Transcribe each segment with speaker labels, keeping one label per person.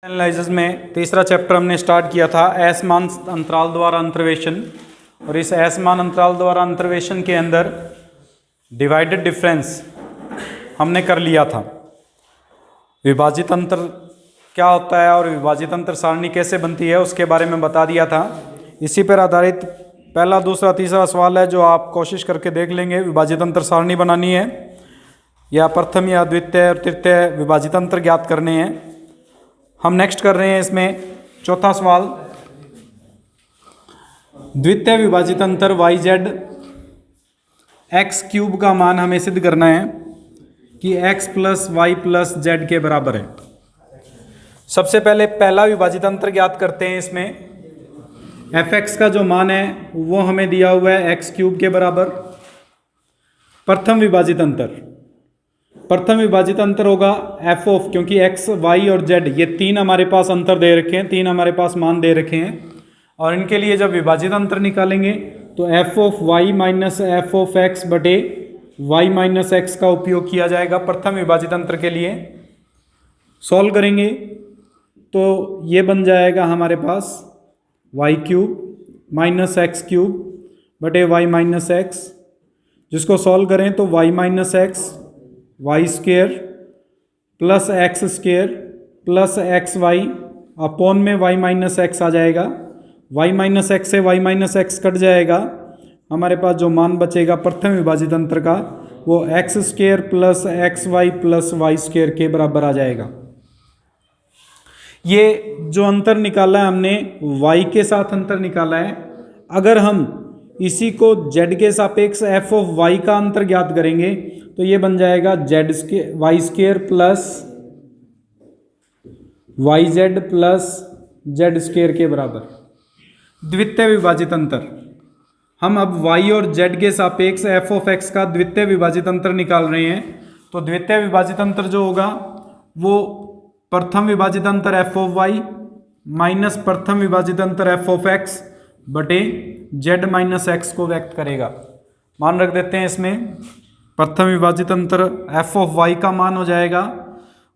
Speaker 1: Analysis में तीसरा chapter हमने स्टार्ट किया था असमान अंतराल द्वारा अंतर्वेशन। और इस असमान अंतराल द्वारा अंतर्वेशन के अंदर डिवाइडेड डिफरेंस हमने कर लिया था। विभाजित अंतर क्या होता है और विभाजित अंतर सारणी कैसे बनती है उसके बारे में बता दिया था। इसी पर आधारित पहला, दूसरा, तीसरा सवाल है जो आप कोशिश करके देख लेंगे। विभाजित अंतर सारणी बनानी है या प्रथम या द्वितीय और तृतीय विभाजित अंतर ज्ञात करने हैं। हम नेक्स्ट कर रहे हैं इसमें चौथा सवाल। द्वितीय विभाजित अंतर वाई जेड एक्स क्यूब का मान हमें सिद्ध करना है कि x plus y plus z के बराबर है। सबसे पहले पहला विभाजित अंतर ज्ञात करते हैं। इसमें एफ एक्स का जो मान है वो हमें दिया हुआ है एक्स क्यूब के बराबर। प्रथम विभाजित अंतर होगा एफ ऑफ, क्योंकि एक्स वाई और जेड ये तीन हमारे पास अंतर दे रखे हैं, तीन हमारे पास मान दे रखे हैं। और इनके लिए जब विभाजित अंतर निकालेंगे तो f of y minus F of x बटे वाई माइनस एक्स का उपयोग किया जाएगा प्रथम विभाजित अंतर के लिए। सॉल्व करेंगे तो ये बन जाएगा हमारे पास Y cube minus X cube बटे वाई माइनस एक्स, जिसको सॉल्व करें तो Y minus X Y square plus X square plus x Y upon में वाई माइनस एक्स आ जाएगा। वाई माइनस एक्स से वाई माइनस एक्स कट जाएगा, हमारे पास जो मान बचेगा प्रथम विभाजित अंतर का वो x square plus x y plus Y square के बराबर आ जाएगा। ये जो अंतर निकाला है हमने y के साथ अंतर निकाला है। अगर हम इसी को z के सापेक्ष f ऑफ y का अंतर ज्ञात करेंगे तो ये बन जाएगा Y square plus Y Z plus Z square के बराबर। द्वितीय विभाजित अंतर, हम अब y और z के सापेक्ष f ऑफ x का द्वितीय विभाजित अंतर निकाल रहे हैं। तो द्वितीय विभाजित अंतर जो होगा वो प्रथम विभाजित अंतर एफ ऑफ वाई माइनस प्रथम विभाजित अंतर एफ ऑफ एक्स बटे जेड माइनस एक्स को व्यक्त करेगा। मान रख देते हैं इसमें। प्रथम विभाजित अंतर एफ ऑफ वाई का मान हो जाएगा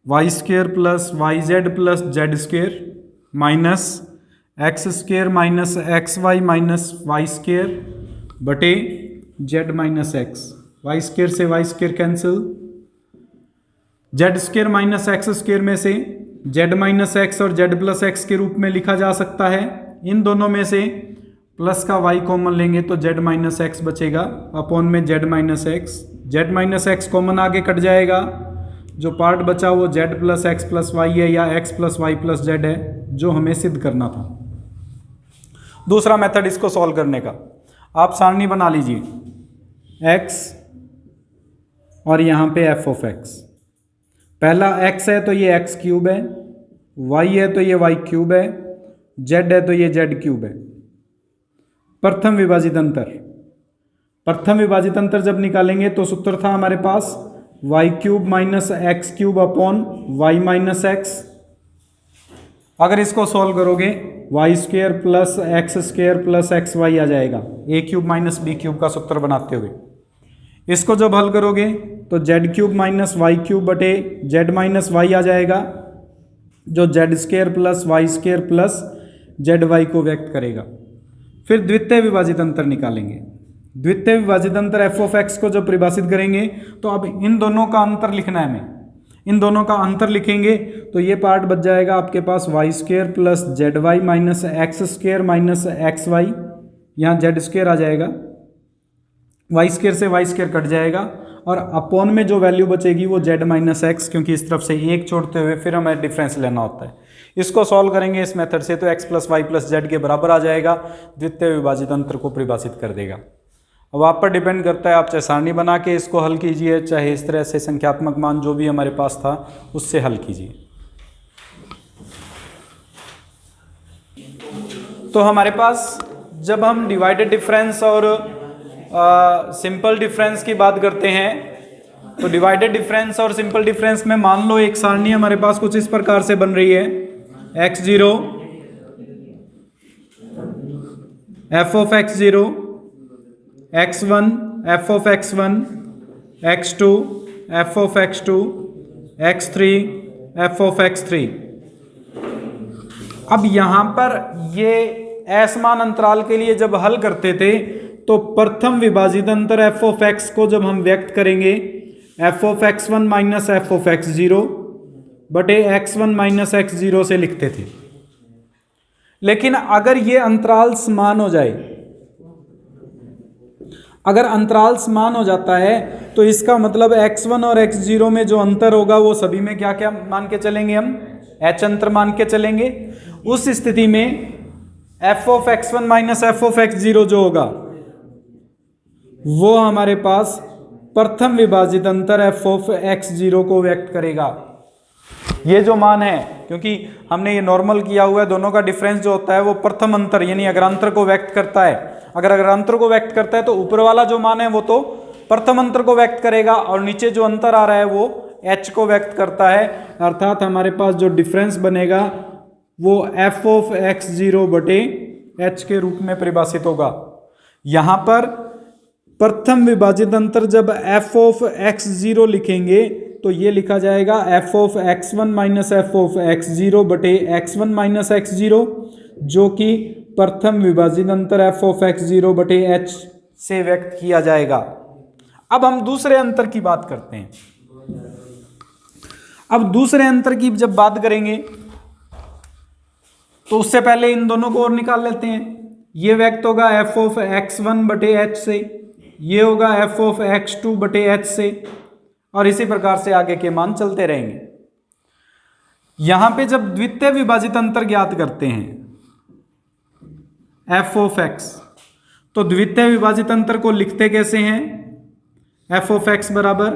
Speaker 1: Y square plus Y Z plus Z square minus X square minus X Y minus Y square बटे Z minus X. Y square से Y square cancel, Z square minus X square में से Z minus X और Z plus X के रूप में लिखा जा सकता है। इन दोनों में से प्लस का वाई कॉमन लेंगे तो जेड माइनस एक्स बचेगा अपॉन में z minus x. Z minus x common आगे कट जाएगा, जो पार्ट बचा वो z plus x plus y है या x plus y plus z है जो हमें सिद्ध करना था। दूसरा मेथड इसको सॉल्व करने का, आप सारणी बना लीजिए एक्स और यहाँ पे एफ ऑफ एक्स। पहला x है तो ये x क्यूब है, y है तो ये y क्यूब है, z है तो ये z क्यूब है। प्रथम विभाजित अंतर जब निकालेंगे तो सूत्र था हमारे पास y cube minus X cube upon Y minus X. अगर इसको सॉल्व करोगे Y square plus X square plus x Y आ जाएगा, a cube minus B cube का सूत्र बनाते हुए। इसको जब हल करोगे तो Z cube minus Y cube बटे जेड माइनस वाई आ जाएगा, जो Z square plus Y square plus Z Y को व्यक्त करेगा। फिर द्वितीय विभाजित अंतर निकालेंगे। द्वितीय विभाजित अंतर एफ ऑफ एक्स को जब परिभाषित करेंगे तो अब इन दोनों का अंतर लिखना है हमें। इन दोनों का अंतर लिखेंगे तो ये पार्ट बच जाएगा आपके पास Y square plus Z Y minus X square minus X Y, यहाँ जेड स्क्वेयर आ जाएगा, वाई स्क्वेयर से वाई स्क्वेयर कट जाएगा और अपॉन में जो वैल्यू बचेगी वो जेड माइनस एक्स, क्योंकि इस तरफ से एक छोड़ते हुए फिर हमें डिफरेंस लेना होता है। इसको सॉल्व करेंगे इस मेथड से तो x plus y plus z के बराबर आ जाएगा, द्वितीय विभाजित अंतर को परिभाषित कर देगा। अब आप पर डिपेंड करता है, आप चाहे सारणी बना के इसको हल कीजिए, चाहे इस तरह से संख्यात्मक मान जो भी हमारे पास था उससे हल कीजिए। तो हमारे पास जब हम डिवाइडेड डिफरेंस और सिंपल डिफरेंस की बात करते हैं तो डिवाइडेड डिफरेंस और सिंपल डिफरेंस में मान लो एक सारणी हमारे पास कुछ इस प्रकार से बन रही है x0 f of x0 x1 f of x1 x2 f of x2 x3 f of x3। अब यहाँ पर ये असमान अंतराल के लिए जब हल करते थे तो प्रथम विभाजित अंतर एफ ऑफ एक्स को जब हम व्यक्त करेंगे F of X one minus F of x zero बटे X one minus x zero से लिखते थे। लेकिन अगर ये अंतराल समान हो जाए, अगर अंतराल समान हो जाता है तो इसका मतलब x1 और x0 में जो अंतर होगा वो सभी में क्या क्या मान के चलेंगे, हम h अंतर मान के चलेंगे। उस स्थिति में f of x1 minus F of x0 जो होगा वो हमारे पास प्रथम विभाजित अंतर f ऑफ x0 को व्यक्त करेगा। ये जो मान है, क्योंकि हमने ये नॉर्मल किया हुआ है, दोनों का डिफरेंस जो होता है वो प्रथम अंतर यानी अग्रांतर को व्यक्त करता है। अगर अग्रांतर को व्यक्त करता है तो ऊपर वाला जो मान है वो तो प्रथम अंतर को व्यक्त करेगा और नीचे जो अंतर आ रहा है वो h को व्यक्त करता है। अर्थात हमारे पास जो डिफरेंस बनेगा वो f ऑफ x0 बटे h के रूप में परिभाषित होगा। यहाँ पर प्रथम विभाजित अंतर जब f ऑफ x0 लिखेंगे तो ये लिखा जाएगा f of x1 minus F of x0 बटे x1 माइनस x0, जो कि प्रथम विभाजित अंतर f ऑफ x0 बटे h से व्यक्त किया जाएगा। अब हम दूसरे अंतर की बात करते हैं। अब दूसरे अंतर की जब बात करेंगे तो उससे पहले इन दोनों को और निकाल लेते हैं। ये व्यक्त होगा f ऑफ x1 बटे h से, ये होगा f ऑफ x2 बटे h से, और इसी प्रकार से आगे के मान चलते रहेंगे। यहां पे जब द्वितीय विभाजित अंतर ज्ञात करते हैं f ऑफ x, तो द्वितीय विभाजित अंतर को लिखते कैसे हैं? f ऑफ x बराबर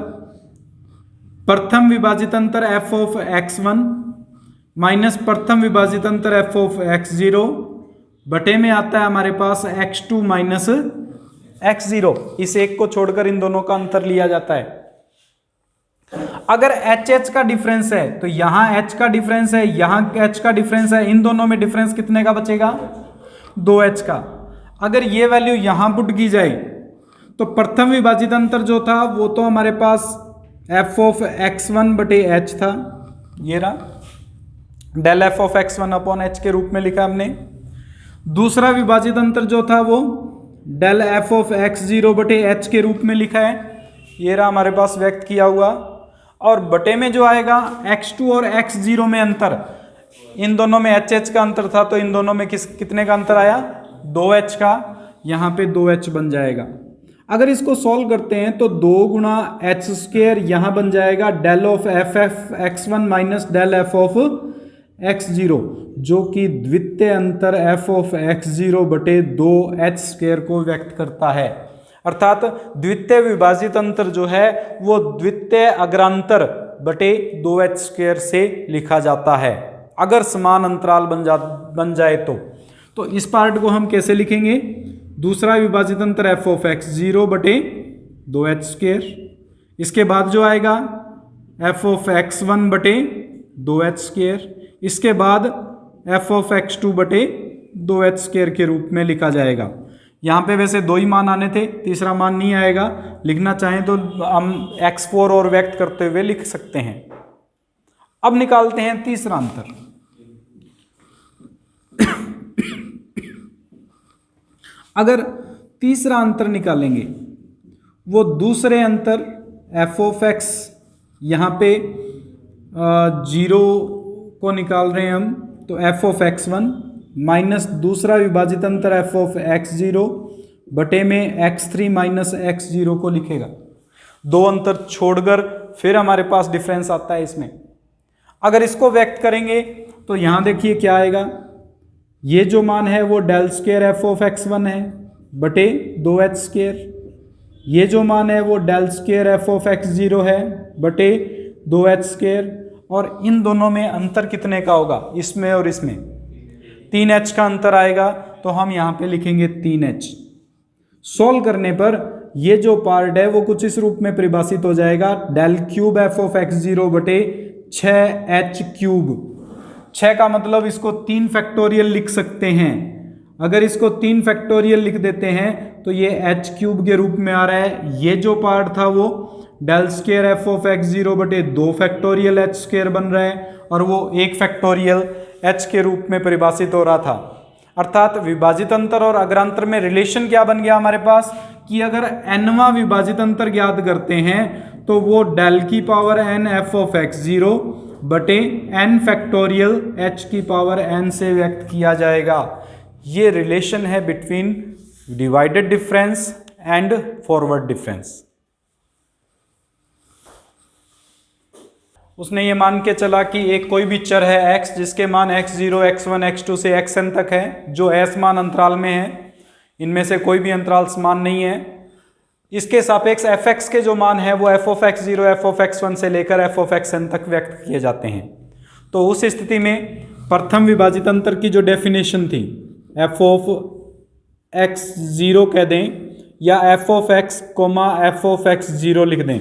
Speaker 1: प्रथम विभाजित अंतर f ऑफ x1 माइनस प्रथम विभाजित अंतर f ऑफ x0 बटे में आता है हमारे पास x2 माइनस x0। इस एक को छोड़कर इन दोनों का अंतर लिया जाता है। अगर h का डिफरेंस है तो यहां h का डिफरेंस है, यहां h का डिफरेंस है, इन दोनों में डिफरेंस कितने का बचेगा? 2h का। अगर ये वैल्यू यहां पुट की जाए तो प्रथम विभाजित अंतर जो था वो तो हमारे पास f ऑफ x1 बटे h था, ये रहा del f of x1 upon h के रूप में लिखा हमने। दूसरा विभाजित अंतर जो था वो डेल f ऑफ x0 बटे h के रूप में लिखा है, ये रहा हमारे पास व्यक्त किया हुआ। और बटे में जो आएगा x2 और x0 में अंतर, इन दोनों में h का अंतर था तो इन दोनों में कितने का अंतर आया? 2h का। यहाँ पे 2h बन जाएगा। अगर इसको सॉल्व करते हैं तो 2 गुणा h स्क्वायर यहाँ बन जाएगा del of f x1 minus del f of x0, जो कि द्वितीय अंतर f ऑफ x0 बटे 2h स्क्वायर को व्यक्त करता है। अर्थात द्वितीय विभाजित अंतर जो है वो द्वितीय अग्रांतर बटे 2h स्क्वायर से लिखा जाता है अगर समान अंतराल बन जाए तो इस पार्ट को हम कैसे लिखेंगे? दूसरा विभाजित अंतर f ऑफ x0 बटे 2h स्क्वायर, इसके बाद जो आएगा f ऑफ x1 बटे 2h स्क्वायर, इसके बाद f ऑफ x2 बटे 2h स्क्वायर के रूप में लिखा जाएगा। यहाँ पे वैसे 2 ही मान आने थे, तीसरा मान नहीं आएगा। लिखना चाहें तो हम x4 और व्यक्त करते हुए लिख सकते हैं। अब निकालते हैं तीसरा अंतर। अगर तीसरा अंतर निकालेंगे वो दूसरे अंतर f ऑफ x, यहाँ पे 0 को निकाल रहे हैं हम तो f ऑफ x1 माइनस दूसरा विभाजित अंतर f ऑफ x0 बटे में x3 माइनस x0 को लिखेगा। 2 अंतर छोड़कर फिर हमारे पास डिफरेंस आता है इसमें। अगर इसको व्यक्त करेंगे तो यहाँ देखिए क्या आएगा, ये जो मान है वो del square f of x1 है बटे 2h स्क्वायर, ये जो मान है वो del square f of x0 है बटे 2h स्क्वायर, और इन दोनों में अंतर कितने का होगा? इसमें और इसमें 3h का अंतर आएगा, तो हम यहाँ पे लिखेंगे 3h। सॉल्व करने पर ये जो पार्ट है वो कुछ इस रूप में परिभाषित हो जाएगा, del cube f of x0 बटे 6h क्यूब। 6 का मतलब इसको 3 फैक्टोरियल लिख सकते हैं। अगर इसको 3 फैक्टोरियल लिख देते हैं तो ये h क्यूब के रूप में आ रहा है। ये जो पार्ट था वो del square f of x0 बटे 2 फैक्टोरियल h स्क्वायर बन रहा है, और वो 1 फैक्टोरियल h के रूप में परिभाषित हो रहा था। अर्थात विभाजित अंतर और अग्रांतर में रिलेशन क्या बन गया हमारे पास कि अगर nवां विभाजित अंतर ज्ञात करते हैं तो वो डेल की power n f of x 0 बटे n फैक्टोरियल h की पावर n से व्यक्त किया जाएगा। ये रिलेशन है between divided difference and forward difference. उसने ये मान के चला कि एक कोई भी चर है x जिसके मान x0, x1, x2 से xn तक है, जो असमान अंतराल में है, इनमें से कोई भी अंतराल समान नहीं है। इसके सापेक्ष fx के जो मान है वो f of x0, f of x1 से लेकर f ऑफ xn तक व्यक्त किए जाते हैं। तो उस स्थिति में प्रथम विभाजित अंतर की जो डेफिनेशन थी f ऑफ x0 कह दें या f of x, f of x0 लिख दें।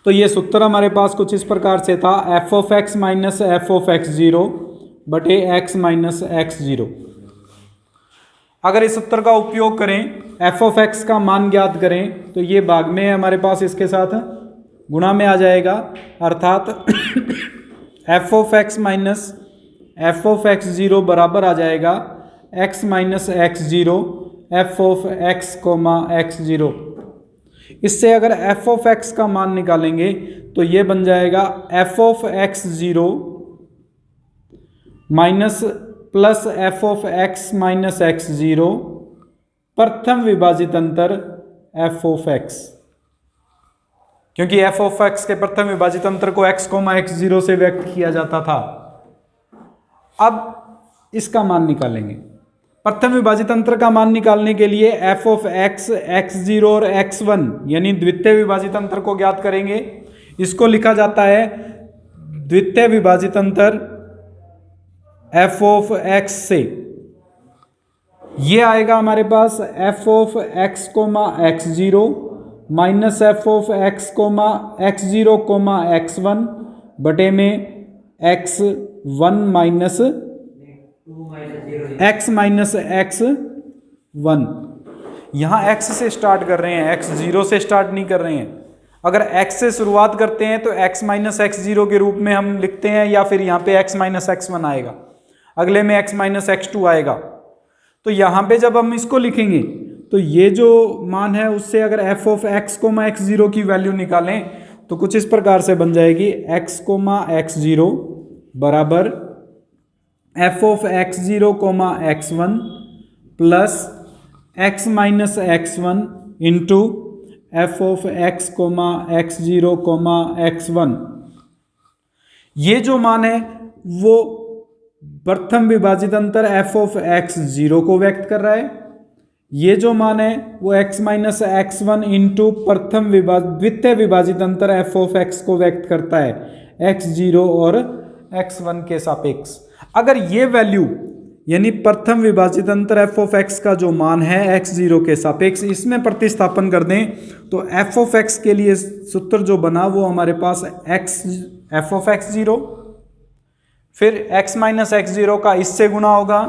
Speaker 1: तो ये सूत्र हमारे पास कुछ इस प्रकार से था, f of x minus f of x0 बटे x माइनस x0। अगर इस सूत्र का उपयोग करें, f ऑफ x का मान ज्ञात करें तो ये भाग में हमारे पास इसके साथ गुणा में आ जाएगा, अर्थात f of x minus f of x0 बराबर आ जाएगा x minus x0 f of x x0। इससे अगर f ऑफ x का मान निकालेंगे तो ये बन जाएगा f of x0 minus plus f of x minus x0 प्रथम विभाजित अंतर f ऑफ x, क्योंकि f ऑफ x के प्रथम विभाजित अंतर को x x0 से व्यक्त किया जाता था। अब इसका मान निकालेंगे। प्रथम विभाजित अंतर का मान निकालने के लिए f ऑफ x, x0 और x1 यानी द्वितीय विभाजित अंतर को ज्ञात करेंगे। इसको लिखा जाता है द्वितीय विभाजित अंतर f ऑफ x से। ये आएगा हमारे पास f of x x0 minus f of x x0 x1 बटे में x1 minus x minus x1। यहाँ x से स्टार्ट कर रहे हैं, x0 से स्टार्ट नहीं कर रहे हैं। अगर x से शुरुआत करते हैं तो x माइनस x0 के रूप में हम लिखते हैं, या फिर यहाँ पे x माइनस x1 आएगा, अगले में x माइनस x2 आएगा। तो यहाँ पे जब हम इसको लिखेंगे तो ये जो मान है उससे अगर f ऑफ x x0 की वैल्यू निकालें तो कुछ इस प्रकार से बन जाएगी x x0 बराबर f of x0 x1 plus x minus x1 into f of x x0 x1। ये जो मान है वो प्रथम विभाजित अंतर f ऑफ x0 को व्यक्त कर रहा है। ये जो मान है वो x माइनस x1 इंटू प्रथम द्वितीय विभाजित अंतर f ऑफ x को व्यक्त करता है x0 और x1 के सापेक्ष। अगर ये वैल्यू यानी प्रथम विभाजित अंतर f ऑफ x का जो मान है x0 के सापेक्ष, इसमें प्रतिस्थापन कर दें तो f ऑफ x के लिए सूत्र जो बना वो हमारे पास f ऑफ x0, फिर x माइनस x0 का इससे गुणा होगा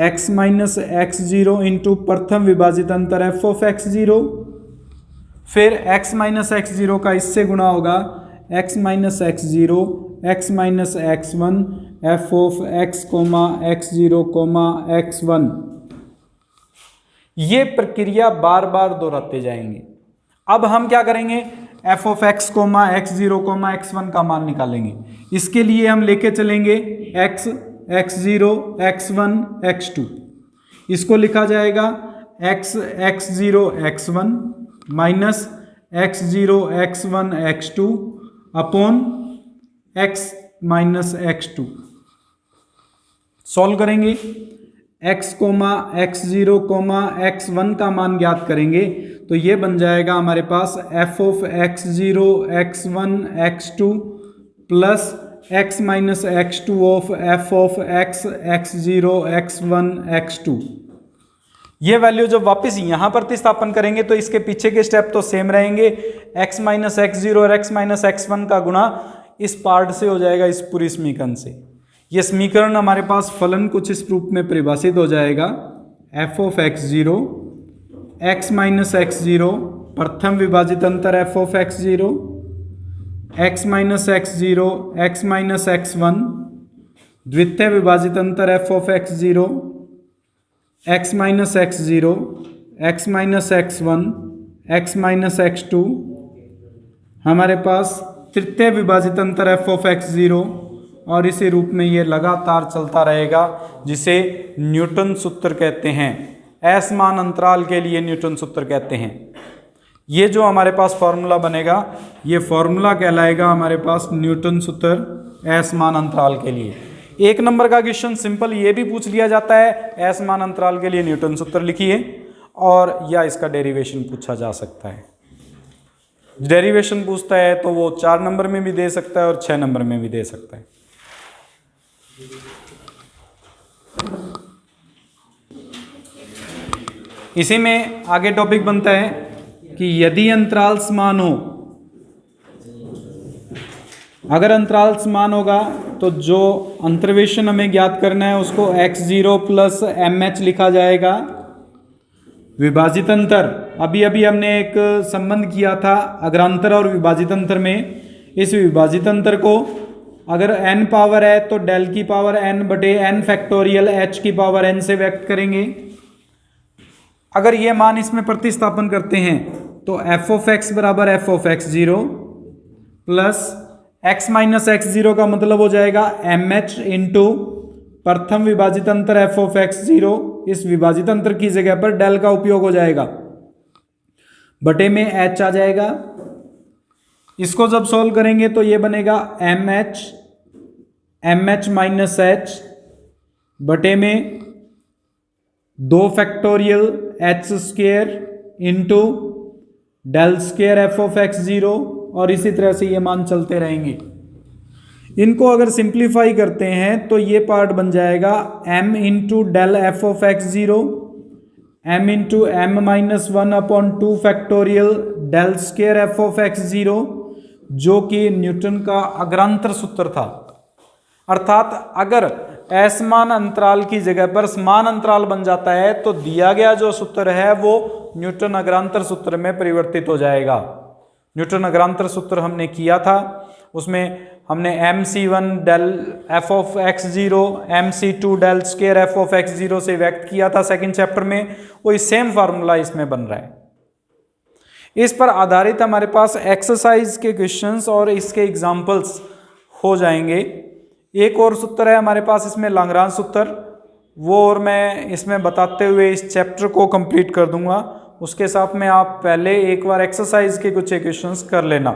Speaker 1: x माइनस x0 इंटू प्रथम विभाजित अंतर f ऑफ x0, फिर x माइनस x0 का इससे गुणा होगा x minus x0 x minus x1 f of x x0 x1। ये प्रक्रिया बार बार दोहराते जाएंगे। अब हम क्या करेंगे, f of x x0 x1 का मान निकालेंगे। इसके लिए हम लेके चलेंगे x x0 x1 x2। इसको लिखा जाएगा x x0 x1 minus x0 x1 x2 upon x minus x2। Solve करेंगे, x x0 x1 का मान ज्ञात करेंगे तो ये बन जाएगा हमारे पास f of x0 x1 x2 plus x minus x2 of f of x x0 x1 x2। ये वैल्यू जब वापस यहाँ प्रतिस्थापन करेंगे तो इसके पीछे के स्टेप तो सेम रहेंगे। x माइनस x0 और x माइनस x1 का गुणा इस पार्ट से हो जाएगा इस पूरी समीकरण से। ये समीकरण हमारे पास फलन कुछ इस रूप में परिभाषित हो जाएगा f of x0 x minus x0 प्रथम विभाजित अंतर f of x0 x minus x0 x minus x1 द्वितीय विभाजित अंतर f of x zero, x minus x zero, x minus x one, x minus x two. हमारे पास तृतीय विभाजित अंतर एफ ऑफ एक्स जीरो, और इसी रूप में ये लगातार चलता रहेगा, जिसे न्यूटन सूत्र कहते हैं। असमान अंतराल के लिए न्यूटन सूत्र कहते हैं। ये जो हमारे पास फॉर्मूला बनेगा, ये फॉर्मूला कहलाएगा हमारे पास न्यूटन सूत्र असमान अंतराल के लिए। एक नंबर का क्वेश्चन सिंपल ये भी पूछ लिया जाता है, असमान अंतराल के लिए न्यूटन सूत्र लिखिए, और या इसका डेरिवेशन पूछा जा सकता है। डेरिवेशन पूछता है तो वो 4 नंबर में भी दे सकता है और 6 नंबर में भी दे सकता है। इसी में आगे टॉपिक बनता है कि यदि अंतराल समान हो, अगर अंतराल समान होगा तो जो अंतर्वेशन हमें ज्ञात करना है उसको x0 प्लस mh लिखा जाएगा। विभाजित अंतर, अभी अभी हमने एक संबंध किया था अग्रांतर और विभाजित अंतर में। इस विभाजित अंतर को अगर n पावर है तो डेल की पावर n बटे n फैक्टोरियल h की पावर n से व्यक्त करेंगे। अगर ये मान इसमें प्रतिस्थापन करते हैं तो f ऑफ x बराबर f of x zero plus x minus x zero का मतलब हो जाएगा mh इंटू प्रथम विभाजित अंतर f ऑफ x जीरो। इस विभाजित अंतर की जगह पर डेल का उपयोग हो जाएगा, बटे में h आ जाएगा। इसको जब सॉल्व करेंगे तो ये बनेगा mh माइनस h बटे में 2 factorial h square into del square f of x zero, और इसी तरह से ये मान चलते रहेंगे। इनको अगर सिंप्लीफाई करते हैं तो ये पार्ट बन जाएगा m into del f of x zero, m into m minus 1 upon 2 factorial del square f of x zero, जो कि न्यूटन का अग्रांतर सूत्र था। अर्थात अगर असमान अंतराल की जगह पर समान अंतराल बन जाता है तो दिया गया जो सूत्र है वो न्यूटन अग्रांतर सूत्र में परिवर्तित हो जाएगा। न्यूटन अग्रांतर सूत्र हमने किया था, उसमें हमने mc1 del f of x zero, mc2 del square f of x zero से व्यक्त किया था सेकंड चैप्टर में। वही सेम फार्मूला इसमें बन रहा है। इस पर आधारित हमारे पास एक्सरसाइज के क्वेश्चंस और इसके एग्जाम्पल्स हो जाएंगे। एक और सूत्र है हमारे पास इसमें लाग्रांज सूत्र, वो और मैं इसमें बताते हुए इस चैप्टर को कंप्लीट कर दूंगा। उसके साथ में आप पहले एक बार एक्सरसाइज के कुछ क्वेश्चंस कर लेना।